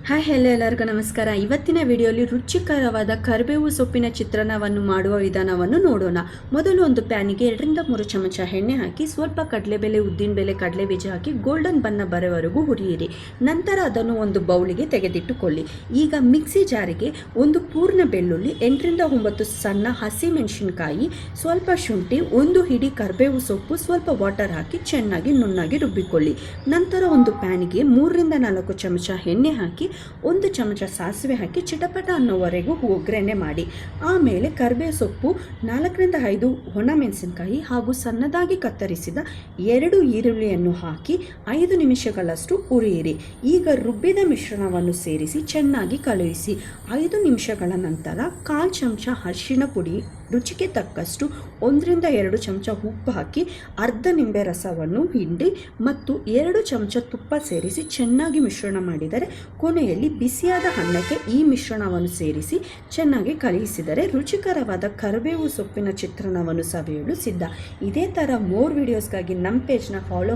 Hi hello ಎಲ್ಲರಿಗೂ ನಮಸ್ಕಾರ. ಇವತ್ತಿನ ವಿಡಿಯೋಲಿ ರುಚಿಕರವಾದ ಕರಿಬೇವು ಸೊಪ್ಪಿನ ಚಿತ್ರಾನ್ನವನ್ನು ಮಾಡುವ ವಿಧಾನವನ್ನು ನೋಡೋಣ. ಮೊದಲು ಒಂದು ಪ್ಯಾನಿಗೆ 2-3 ಚಮಚ ಎಣ್ಣೆ ಹಾಕಿ ಸ್ವಲ್ಪ ಕಡಲೆಬೇಳೆ, ಉದ್ದಿನಬೇಳೆ, ಕಡಲೆ ಬೀಜ ಹಾಕಿ ಗೋಲ್ಡನ್ ಬಣ್ಣ ಬರೋವರೆಗೂ ಹುರಿಯಿರಿ. ನಂತರ ಅದನ್ನು ಒಂದು ಬೌಲಿಗೆ ತೆಗೆದಿಟ್ಟುಕೊಳ್ಳಿ. ಈಗ ಮಿಕ್ಸಿ ಜಾರಿಗೆ ಒಂದು ಪೂರ್ಣ ಬೆಳ್ಳುಳ್ಳಿ, 8-9 ಸಣ್ಣ ಹಸಿ ಮೆಣಸಿನಕಾಯಿ, ಸ್ವಲ್ಪ ಶುಂಠಿ, ಒಂದು ಹಿಡಿ ಕರಿಬೇವು ಸೊಪ್ಪು, ಸ್ವಲ್ಪ ವಾಟರ್ ಹಾಕಿ ಚೆನ್ನಾಗಿ ನುಣ್ಣಗೆ ರುಬ್ಬಿಕೊಳ್ಳಿ. ನಂತರ ಒಂದು ಪ್ಯಾನಿಗೆ 3-4 ಚಮಚ ಎಣ್ಣೆ ಹಾಕಿ 1 ಚಮಚ ಸಾಸಿವೆ ಹಾಕಿ ಚಿಟಪಟ ಅನ್ನೋವರೆಗೂ ಒಗ್ಗರಣೆ ಮಾಡಿ. ಆಮೇಲೆ ಕರಿಬೇವು ಸೊಪ್ಪು, 4-5 ಒಣಮೆಣಸಿನಕಾಯಿ ಹಾಗೂ ಸಣ್ಣದಾಗಿ ಕತ್ತರಿಸಿದ 2 ಈರುಳ್ಳಿಯನ್ನು ಹಾಕಿ 5 ನಿಮಿಷಗಳಷ್ಟು ಹುರಿಯಿರಿ. ಈಗ ರುಬ್ಬಿದ ಮಿಶ್ರಣವನ್ನು ಸೇರಿಸಿ ಚೆನ್ನಾಗಿ ಕಳುಹಿಸಿ. 5 ನಿಮಿಷಗಳ ನಂತರ 1/4 ಚಮಚ ಅರಿಶಿಣ ಪುಡಿ, ರುಚಿಗೆ ತಕ್ಕಷ್ಟು 1-2 ಚಮಚ ಉಪ್ಪು ಹಾಕಿ ಅರ್ಧ ನಿಂಬೆ ರಸವನ್ನು ಹಿಂಡಿ ಮತ್ತು 2 ಚಮಚ ತುಪ್ಪ ಸೇರಿಸಿ ಚೆನ್ನಾಗಿ ಮಿಶ್ರಣ ಮಾಡಿದರೆ ಕೊನೆಯಲ್ಲಿ ಬಿಸಿಯಾದ ಅನ್ನಕ್ಕೆ ಈ ಮಿಶ್ರಣವನ್ನು ಸೇರಿಸಿ ಚೆನ್ನಾಗಿ ಕಲಿಸಿದರೆ ರುಚಿಕರವಾದ ಕರಿಬೇವು ಸೊಪ್ಪಿನ ಚಿತ್ರಾನ್ನವನ್ನು ಸವಿಯಲು ಸಿದ್ಧ. ಇದೇ ಥರ ಮೋರ್ ವಿಡಿಯೋಸ್ಗಾಗಿ ನಮ್ಮ ಪೇಜ್ನ ಫಾಲೋ